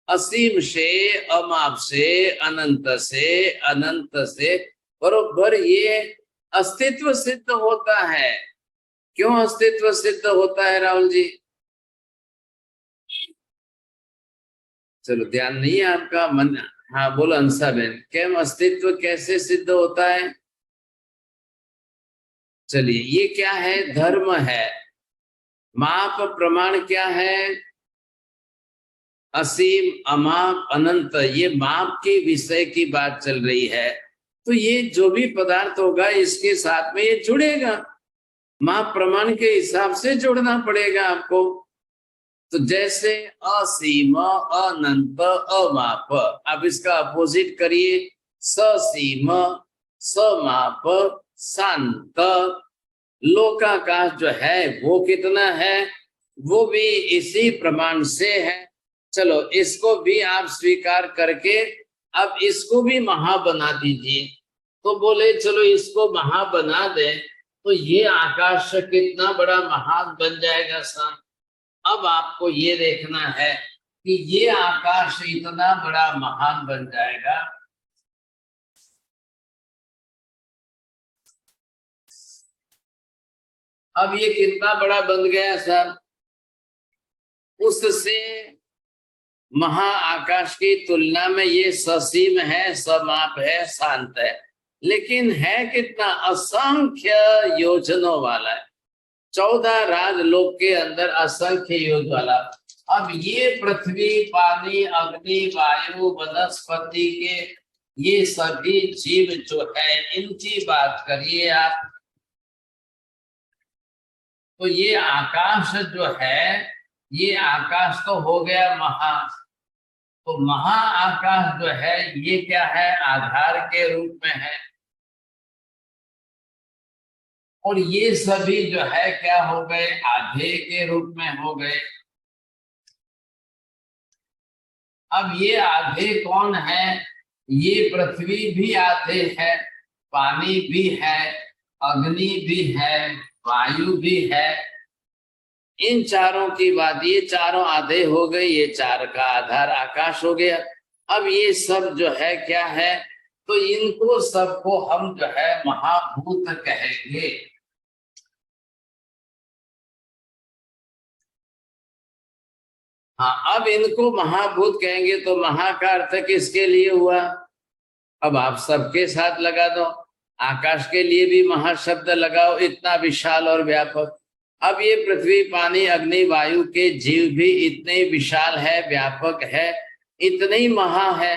असीम से, अमाप से, अनंत से बरोबर ये अस्तित्व सिद्ध होता है। क्यों अस्तित्व सिद्ध होता है राहुल जी? चलो ध्यान नहीं है आपका मन। हाँ बोलो अंसा बहन, क्यों अस्तित्व कैसे सिद्ध होता है? चलिए, ये क्या है? धर्म है। माप प्रमाण क्या है? असीम, अमाप, अनंत, ये माप के विषय की बात चल रही है। तो ये जो भी पदार्थ होगा इसके साथ में ये जुड़ेगा, माप प्रमाण के हिसाब से जोड़ना पड़ेगा आपको। तो जैसे असीम, अनंत, अमाप, अब इसका अपोजिट करिए, ससीम, समाप, शांत। लोकाकाश जो है वो कितना है? वो भी इसी प्रमाण से है। चलो इसको भी आप स्वीकार करके अब इसको भी महा बना दीजिए। तो बोले चलो इसको महा बना दें, तो ये आकाश कितना बड़ा महान बन जाएगा सा। अब आपको ये देखना है कि ये आकाश इतना बड़ा महान बन जाएगा। अब ये कितना बड़ा बन गया सर? उससे महा आकाश की तुलना में ये ससीम है, समाप है, शांत है, लेकिन है कितना? असंख्य योजनों वाला है। 14 राजलोक के अंदर असंख्य योजन वाला। अब ये पृथ्वी, पानी, अग्नि, वायु, वनस्पति के ये सभी जीव जो है, इनकी बात करिए आप। तो ये आकाश जो है, ये आकाश तो हो गया महा। तो महा आकाश जो है ये क्या है? आधार के रूप में है। और ये सभी जो है क्या हो गए? आधे के रूप में हो गए। अब ये आधे कौन है? ये पृथ्वी भी आधे है, पानी भी है, अग्नि भी है, वायु भी है। इन चारों की बात, ये चारों आधे हो गए, ये चार का आधार आकाश हो गया। अब ये सब जो है क्या है? तो इनको सबको हम जो है महाभूत कहेंगे। हाँ, अब इनको महाभूत कहेंगे तो महा का अर्थ किसके लिए हुआ? अब आप सबके साथ लगा दो, आकाश के लिए भी महाशब्द लगाओ, इतना विशाल और व्यापक। अब ये पृथ्वी, पानी, अग्नि, वायु के जीव भी इतने विशाल है, व्यापक है, इतने ही महा है।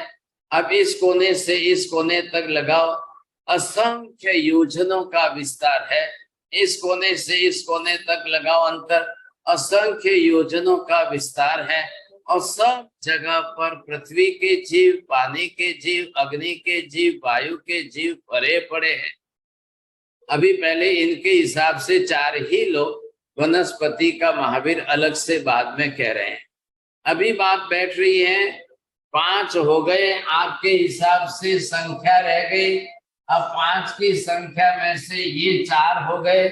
अब इस कोने से इस कोने तक लगाओ, असंख्य योजनों का विस्तार है। इस कोने से इस कोने तक लगाओ अंतर, असंख्य योजनों का विस्तार है। और सब जगह पर पृथ्वी के जीव, पानी के जीव, अग्नि के जीव, वायु के जीव पड़े पड़े हैं। अभी पहले इनके हिसाब से 4 ही लोग, वनस्पति का महावीर अलग से बाद में कह रहे हैं। अभी बात बैठ रही है, 5 हो गए आपके हिसाब से, संख्या रह गई। अब 5 की संख्या में से ये 4 हो गए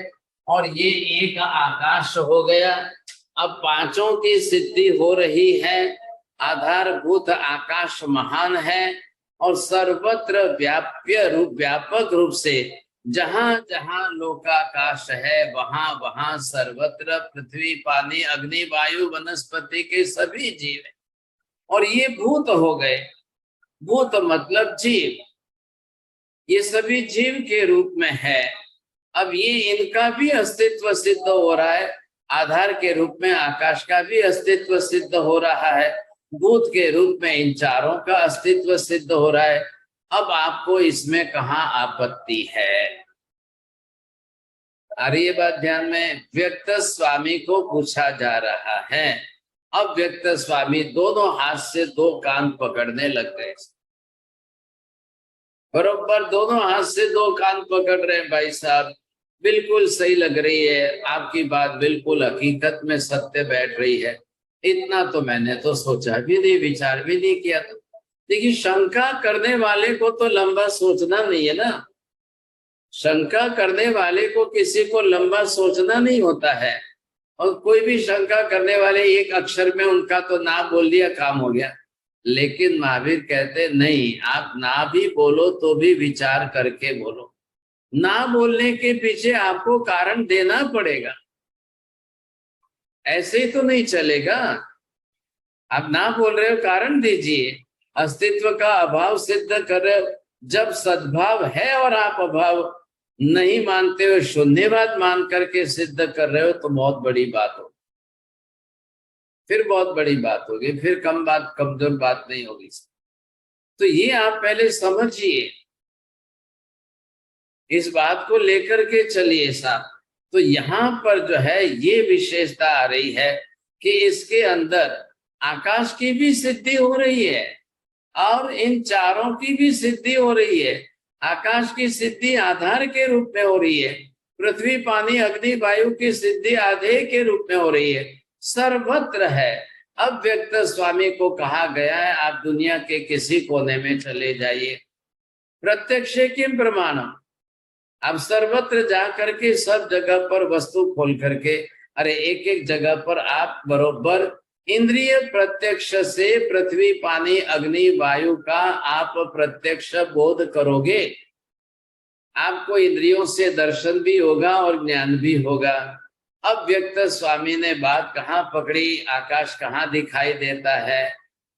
और ये एक आकाश हो गया। अब पांचों की सिद्धि हो रही है। आधारभूत आकाश महान है और सर्वत्र व्यापक रूप से जहां जहां लोकाकाश है वहां वहां सर्वत्र पृथ्वी, पानी, अग्नि, वायु, वनस्पति के सभी जीव है। और ये भूत हो गए। भूत मतलब जीव, ये सभी जीव के रूप में है। अब ये इनका भी अस्तित्व सिद्ध हो रहा है। आधार के रूप में आकाश का भी अस्तित्व सिद्ध हो रहा है। भूत के रूप में इन चारों का अस्तित्व सिद्ध हो रहा है। अब आपको इसमें कहाँ आपत्ति है? आ रही है बात ध्यान में? व्यक्त स्वामी को पूछा जा रहा है। अब व्यक्त स्वामी दोनों हाथ से दो कान पकड़ने लग गए, बरोबर दोनों हाथ से दो कान पकड़ रहे हैं। भाई साहब बिल्कुल सही लग रही है, आपकी बात बिल्कुल हकीकत में सत्य बैठ रही है, इतना तो मैंने तो सोचा भी नहीं, विचार भी नहीं किया था। देखिए शंका करने वाले को तो लंबा सोचना नहीं है ना, शंका करने वाले को किसी को लंबा सोचना नहीं होता है। और कोई भी शंका करने वाले एक अक्षर में उनका तो ना बोल दिया, काम हो गया। लेकिन महावीर कहते नहीं, आप ना भी बोलो तो भी विचार करके बोलो। ना बोलने के पीछे आपको कारण देना पड़ेगा, ऐसे ही तो नहीं चलेगा। आप ना बोल रहे हो, कारण दीजिए। अस्तित्व का अभाव सिद्ध कर रहे हो, जब सद्भाव है और आप अभाव नहीं मानते हो, शून्यवाद मान करके सिद्ध कर रहे हो, तो बहुत बड़ी बात हो, फिर बहुत बड़ी बात होगी, फिर कमजोर बात नहीं होगी। तो ये आप पहले समझिए, इस बात को लेकर के चलिए साहब। तो यहाँ पर जो है ये विशेषता आ रही है कि इसके अंदर आकाश की भी सिद्धि हो रही है और इन चारों की भी सिद्धि हो रही है। आकाश की सिद्धि आधार के रूप में हो रही है, पृथ्वी पानी अग्नि वायु की सिद्धि आधेय के रूप में हो रही है, सर्वत्र है। अब व्यक्त स्वामी को कहा गया है आप दुनिया के किसी कोने में चले जाइए, प्रत्यक्ष किम प्रमाणम, अब सर्वत्र जा करके सब जगह पर वस्तु खोल करके, अरे एक एक जगह पर आप बरोबर इंद्रिय प्रत्यक्ष से पृथ्वी पानी अग्नि वायु का आप प्रत्यक्ष बोध करोगे, आपको इंद्रियों से दर्शन भी होगा और ज्ञान भी होगा। अब व्यक्त स्वामी ने बात कहाँ पकड़ी, आकाश कहाँ दिखाई देता है,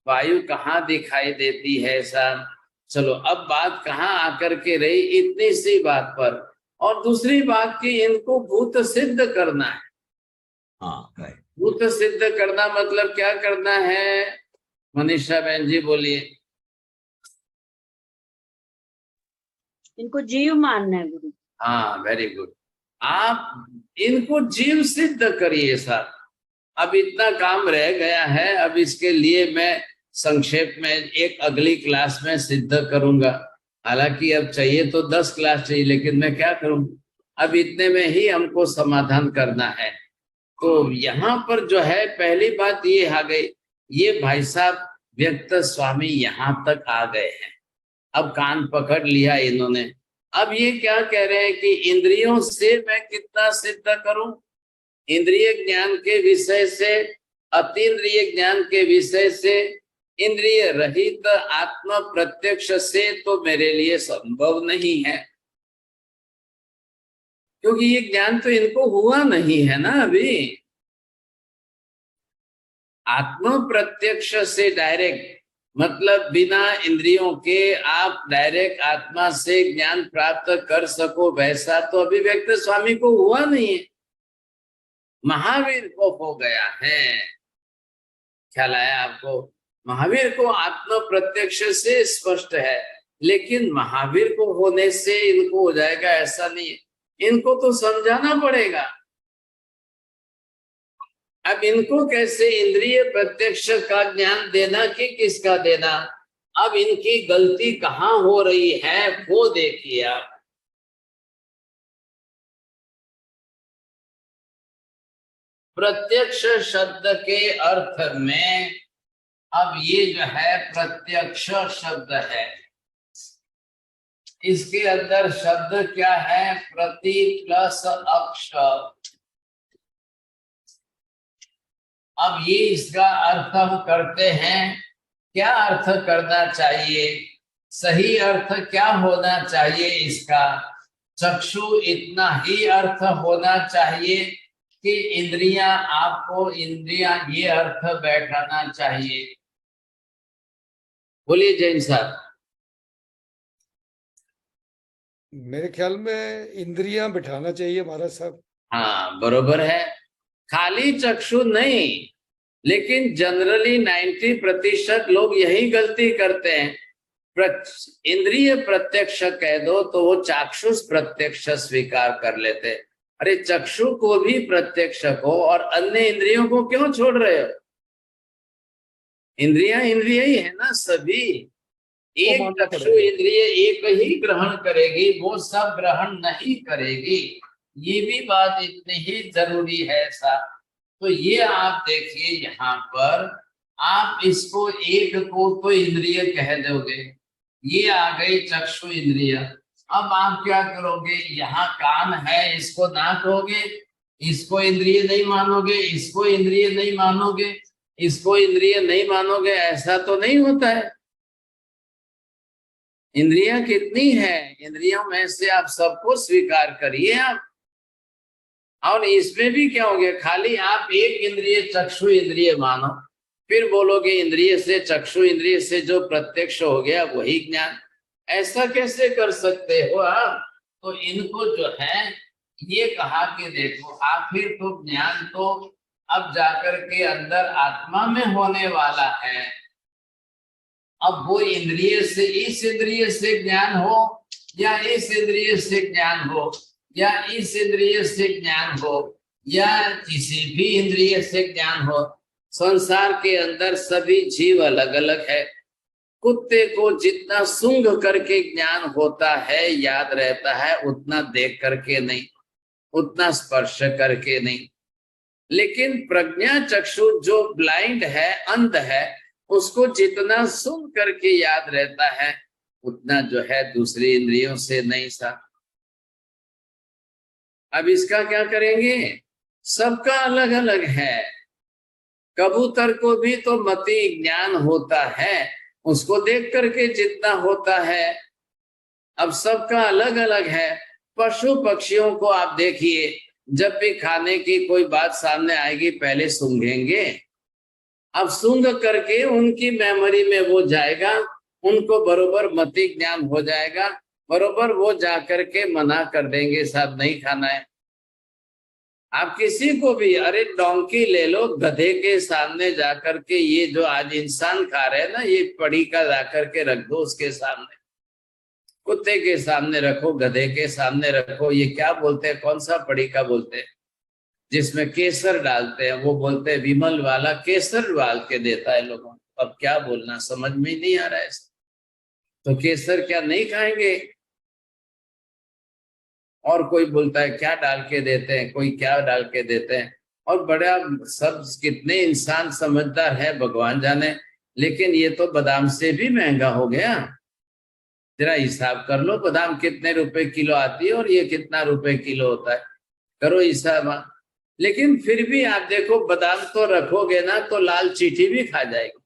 वायु कहाँ दिखाई देती है साहब। चलो अब बात कहाँ आकर के रही, इतनी सी बात पर। और दूसरी बात कि इनको भूत सिद्ध करना है। हाँ right. भूत सिद्ध करना मतलब क्या करना है, मनीषा बहन जी बोलिए। इनको जीव मानना है गुरु। हाँ वेरी गुड, आप इनको जीव सिद्ध करिए साहब। अब इतना काम रह गया है, अब इसके लिए मैं संक्षेप में एक अगली क्लास में सिद्ध करूंगा। हालांकि अब चाहिए तो 10 क्लास चाहिए, लेकिन मैं क्या करूं, अब इतने में ही हमको समाधान करना है। तो यहाँ पर जो है पहली बात ये आ गई, ये भाई साहब व्यक्त स्वामी यहाँ तक आ गए हैं, अब कान पकड़ लिया इन्होंने। अब ये क्या कह रहे हैं कि इंद्रियों से मैं कितना सिद्ध करूं, इंद्रिय ज्ञान के विषय से, अतीन्द्रिय ज्ञान के विषय से, इंद्रिय रहित आत्म प्रत्यक्ष से तो मेरे लिए संभव नहीं है, क्योंकि ये ज्ञान तो इनको हुआ नहीं है ना अभी। आत्म प्रत्यक्ष से डायरेक्ट मतलब बिना इंद्रियों के आप डायरेक्ट आत्मा से ज्ञान प्राप्त कर सको, वैसा तो अभी व्यक्त स्वामी को हुआ नहीं है, महावीर को हो गया है। ख्याल आया आपको? महावीर को आत्म प्रत्यक्ष से स्पष्ट है, लेकिन महावीर को होने से इनको हो जाएगा ऐसा नहीं है, इनको तो समझाना पड़ेगा। अब इनको कैसे इंद्रिय प्रत्यक्ष का ज्ञान देना कि किसका देना, अब इनकी गलती कहाँ हो रही है वो देखिए आप। प्रत्यक्ष शब्द के अर्थ में अब ये जो है प्रत्यक्ष शब्द है, इसके अंदर शब्द क्या है, प्रति प्लस अक्ष। अब ये इसका अर्थ हम करते हैं, क्या अर्थ करना चाहिए, सही अर्थ क्या होना चाहिए इसका, चक्षु इतना ही अर्थ होना चाहिए कि इंद्रियां, आपको इंद्रियां ये अर्थ बैठाना चाहिए। बोलिए जैन साहब। मेरे ख्याल में इंद्रियां बिठाना चाहिए महाराज साहब। हाँ बरोबर है, खाली चक्षु नहीं, लेकिन जनरली 90% लोग यही गलती करते हैं। इंद्रिय प्रत्यक्ष कह दो तो वो चाक्षुष प्रत्यक्ष स्वीकार कर लेते, अरे चक्षु को भी प्रत्यक्ष को और अन्य इंद्रियों को क्यों छोड़ रहे हो? इंद्रियां इंद्रिया ही है ना सभी। एक मानना चक्षु पड़ेगा। इंद्रिय एक ही ग्रहण करेगी, वो सब ग्रहण नहीं करेगी। ये भी बात इतनी ही जरूरी है साहब। तो ये आप देखिए यहाँ पर, आप इसको एक को तो इंद्रिय कह दोगे, ये आ गई चक्षु इंद्रिय। अब आप क्या करोगे, यहाँ कान है इसको ना कहोगे, इसको इंद्रिय नहीं मानोगे, इसको इंद्रिय नहीं मानोगे, इसको इंद्रिय नहीं मानोगे, ऐसा तो नहीं होता है। इंद्रियां कितनी है, इंद्रियों में से आप सबको स्वीकार करिए आप। और इसमें भी क्या हो गया, खाली आप एक इंद्रिय चक्षु इंद्रिय मानो, फिर बोलोगे इंद्रिय से चक्षु इंद्रिय से जो प्रत्यक्ष हो गया वही ज्ञान। ऐसा कैसे कर सकते हो आप? तो इनको जो है ये कहा कि देखो आखिर तो ज्ञान तो अब जाकर के अंदर आत्मा में होने वाला है। अब वो इंद्रिय से इस इंद्रिय से ज्ञान हो या इस इंद्रिय से ज्ञान हो या इस इंद्रिय से ज्ञान हो या किसी भी इंद्रिय से ज्ञान हो, संसार के अंदर सभी जीव अलग अलग है। कुत्ते को जितना सूंघ करके ज्ञान होता है, याद रहता है, उतना देख करके नहीं, उतना स्पर्श करके नहीं। लेकिन प्रज्ञा चक्षु जो ब्लाइंड है, अंध है, उसको जितना सुन करके याद रहता है उतना जो है दूसरी इंद्रियों से नहीं सा। अब इसका क्या करेंगे? सबका अलग अलग है। कबूतर को भी तो मति ज्ञान होता है, उसको देख करके जितना होता है। अब सबका अलग अलग है। पशु पक्षियों को आप देखिए, जब भी खाने की कोई बात सामने आएगी पहले सूंघेंगे। अब सूंघ करके उनकी मेमोरी में वो जाएगा, उनको बरोबर मति ज्ञान हो जाएगा, बरोबर वो जाकर के मना कर देंगे साहब नहीं खाना है। आप किसी को भी, अरे डोंकी ले लो, गधे के सामने जाकर के ये जो आज इंसान खा रहे हैं ना, ये पड़ी का जाकर के रख दो उसके सामने, कुत्ते के सामने रखो, गधे के सामने रखो, ये क्या बोलते हैं, कौन सा पड़ी का बोलते हैं जिसमें केसर डालते हैं, वो बोलते हैं विमल वाला केसर डाल के देता है लोगों को। अब क्या बोलना समझ में ही नहीं आ रहा है। तो केसर क्या नहीं खाएंगे? और कोई बोलता है क्या डाल के देते हैं, कोई क्या डाल के देते हैं। और बड़ा सब कितने इंसान समझदार है भगवान जाने, लेकिन ये तो बादाम से भी महंगा हो गया। जरा हिसाब कर लो, बादाम कितने रुपए किलो आती है और ये कितना रुपए किलो होता है, करो हिसाब। लेकिन फिर भी आप देखो, बादाम तो रखोगे ना तो लाल चींटी भी खा जाएगी,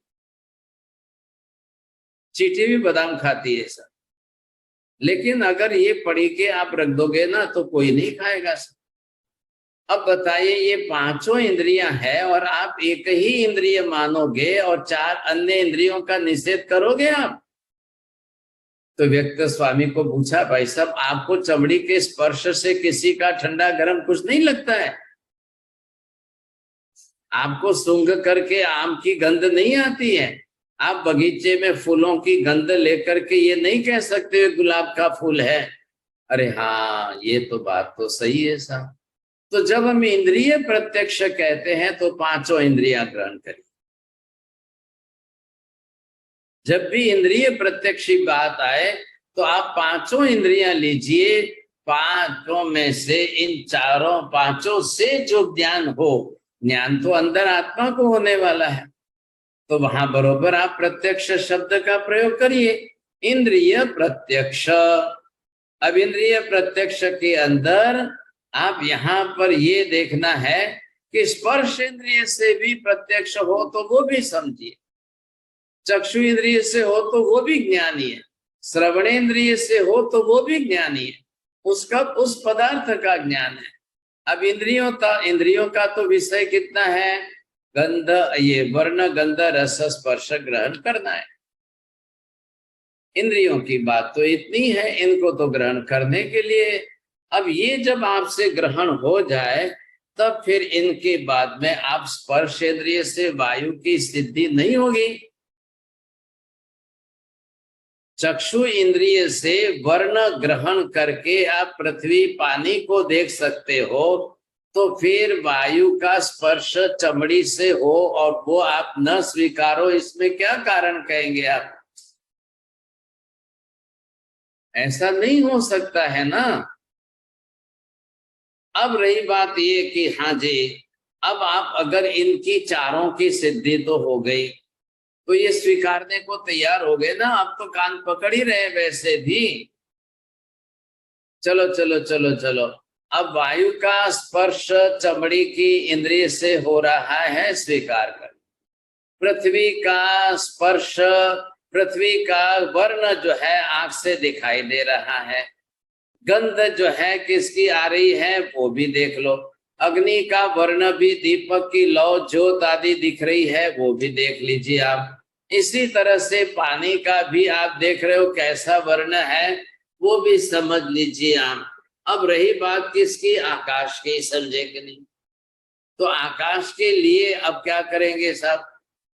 चींटी भी बादाम खाती है सर। लेकिन अगर ये पड़ी के आप रख दोगे ना तो कोई नहीं खाएगा सर। अब बताइए, ये पांचों इंद्रियां हैं और आप एक ही इंद्रिय मानोगे और चार अन्य इंद्रियों का निषेध करोगे आप? तो व्यक्त स्वामी को पूछा, भाई साहब आपको चमड़ी के स्पर्श से किसी का ठंडा गर्म कुछ नहीं लगता है? आपको सूंघ करके आम की गंध नहीं आती है? आप बगीचे में फूलों की गंध लेकर के ये नहीं कह सकते गुलाब का फूल है? अरे हाँ, ये तो बात तो सही है साहब। तो जब हम इंद्रिय प्रत्यक्ष कहते हैं तो पांचों इंद्रियां ग्रहण करिए। जब भी इंद्रिय प्रत्यक्ष की बात आए तो आप पांचों इंद्रियां लीजिए। पांचों में से इन चारों पांचों से जो ज्ञान हो, ज्ञान तो अंदर आत्मा को होने वाला है, तो वहां बरोबर आप प्रत्यक्ष शब्द का प्रयोग करिए, इंद्रिय प्रत्यक्ष। अब इंद्रिय प्रत्यक्ष के अंदर आप यहाँ पर ये देखना है कि स्पर्श इंद्रिय से भी प्रत्यक्ष हो तो वो भी समझिए, चक्षु इंद्रिय से हो तो वो भी ज्ञानी है, श्रवण इंद्रिय से हो तो वो भी ज्ञानी है, उसका उस पदार्थ का ज्ञान है। अब इंद्रियों का तो विषय कितना है, गंध, ये वर्ण गंध रस स्पर्श ग्रहण करना है। इंद्रियों की बात तो इतनी है, इनको तो ग्रहण करने के लिए। अब ये जब आपसे ग्रहण हो जाए तब फिर इनके बाद में आप स्पर्श इंद्रिय से वायु की सिद्धि नहीं होगी। चक्षु इंद्रिय से वर्ण ग्रहण करके आप पृथ्वी पानी को देख सकते हो, तो फिर वायु का स्पर्श चमड़ी से हो और वो आप न स्वीकारो, इसमें क्या कारण कहेंगे आप? ऐसा नहीं हो सकता है ना। अब रही बात ये कि हाँ जी, अब आप अगर इनकी चारों की सिद्धि तो हो गई, तो ये स्वीकारने को तैयार हो गए ना। अब तो कान पकड़ ही रहे वैसे भी। चलो चलो चलो चलो, अब वायु का स्पर्श चमड़ी की इंद्रिय से हो रहा है, स्वीकार कर। पृथ्वी का स्पर्श, पृथ्वी का वर्ण जो है आंख से दिखाई दे रहा है। गंध जो है किसकी आ रही है वो भी देख लो। अग्नि का वर्ण भी, दीपक की लौ ज्योत आदि दिख रही है, वो भी देख लीजिए आप। इसी तरह से पानी का भी आप देख रहे हो कैसा वर्ण है, वो भी समझ लीजिए आप। अब रही बात किसकी? आकाश की, समझे कि नहीं? तो आकाश के लिए अब क्या करेंगे साहब?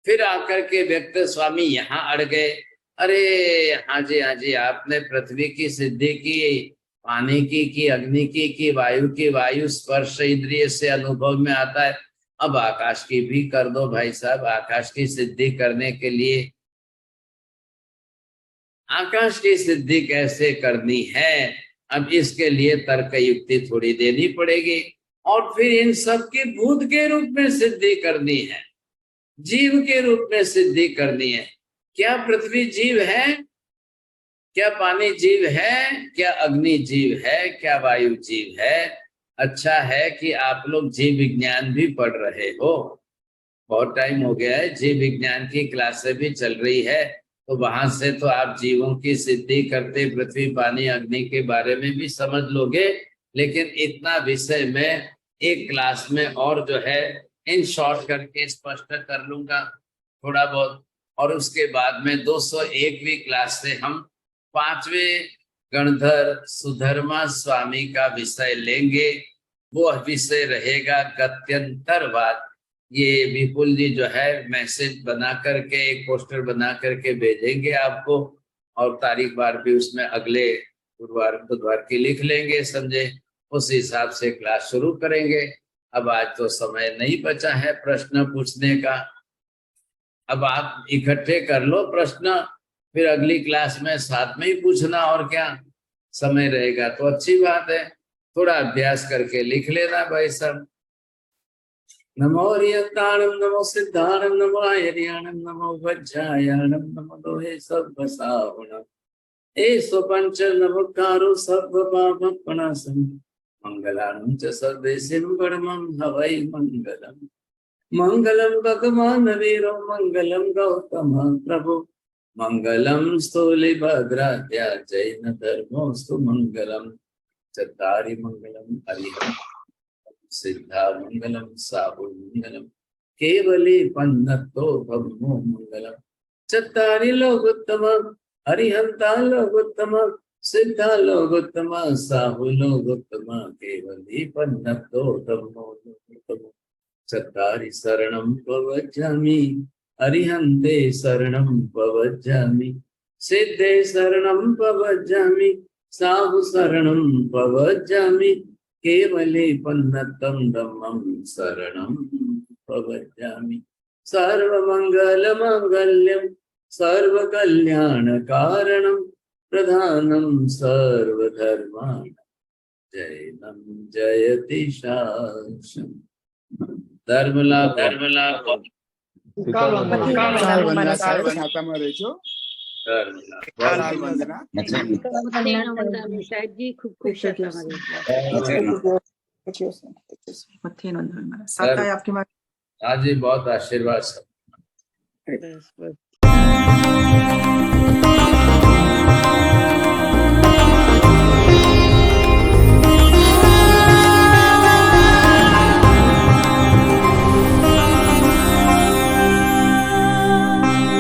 फिर आकर के व्यक्त स्वामी यहाँ अड़ गए। अरे हाँ जी, आपने पृथ्वी की सिद्धि की, पानी की अग्नि की वायु की। वायु स्पर्श इंद्रिय से अनुभव में आता है, अब आकाश की भी कर दो भाई साहब। आकाश की सिद्धि करने के लिए, आकाश की सिद्धि कैसे करनी है, अब इसके लिए तर्क युक्ति थोड़ी देनी पड़ेगी। और फिर इन सब की भूत के रूप में सिद्धि करनी है, जीव के रूप में सिद्धि करनी है। क्या पृथ्वी जीव है? क्या पानी जीव है? क्या अग्नि जीव है? क्या वायु जीव है? अच्छा है कि आप लोग जीव विज्ञान भी पढ़ रहे हो। बहुत टाइम हो गया है, जीव विज्ञान की क्लासें भी चल रही है, तो वहां से तो आप जीवों की सिद्धि करते पृथ्वी पानी अग्नि के बारे में भी समझ लोगे। लेकिन इतना विषय में एक क्लास में और जो है इन शॉर्ट करके स्पष्ट कर लूंगा थोड़ा बहुत। और उसके बाद में 201वीं क्लास से हम 5वें गणधर सुधर्मा स्वामी का विषय लेंगे। वो विषय रहेगा गत्यंतरवाद। ये विपुल जी जो है मैसेज बना करके, एक पोस्टर बना करके भेजेंगे आपको, और तारीख बार भी उसमें अगले गुरुवार बुधवार की लिख लेंगे, समझे? उस हिसाब से क्लास शुरू करेंगे। अब आज तो समय नहीं बचा है प्रश्न पूछने का। अब आप इकट्ठे कर लो प्रश्न, फिर अगली क्लास में साथ में ही पूछना, और क्या समय रहेगा तो अच्छी बात है। थोड़ा अभ्यास करके लिख लेना भाई सब। नमो रियंताणम नमो सिद्धाणम नमो आयर्याणम नमो वज्रायाणम नमो दोहे सर्वसावणम एसो पंच नमोकारो सर्व पापनाशम मंगलानं च सर्वेसिं परमं हवै मंगलम्। मंगलम भगवान वीरो मंगलम गौतम प्रभु मंगलम स्थूलिभद्राद्या जैन धर्मोस्तु मंगलम। चत्तारि मंगलम हरिहर सिद्धा मंगलम साहु मंगलम केवली पन्नतो ब्रह्मो मंगलम। चत्तारि लोकोत्तम हरिहंता लोकोत्तम सिद्धा लोकोत्तम साहु लोकोत्तम केवली पन्नतो ब्रह्मो लोकोत्तम। चत्तारि शरणं प्रवज्जामि हरिहन्ते शरणं प्रवज्जामि सिद्धे शरणं प्रवज्जामि साहु शरणं प्रवज्जामि केवले पन्नतं धम्मं शरणं प्रवज्जामि। सर्वमंगलमांगल्यं सर्वकल्याणकारणं प्रधानं सर्वधर्माणां जैनं जयति शाश्वतम्। धर्मलाभ કાલ વંદના સાહેબ ખાતામાં રહેજો. કાલ વંદના. साहेब जी खूब खूब शर्मा आज ही बहुत आशीर्वाद सब।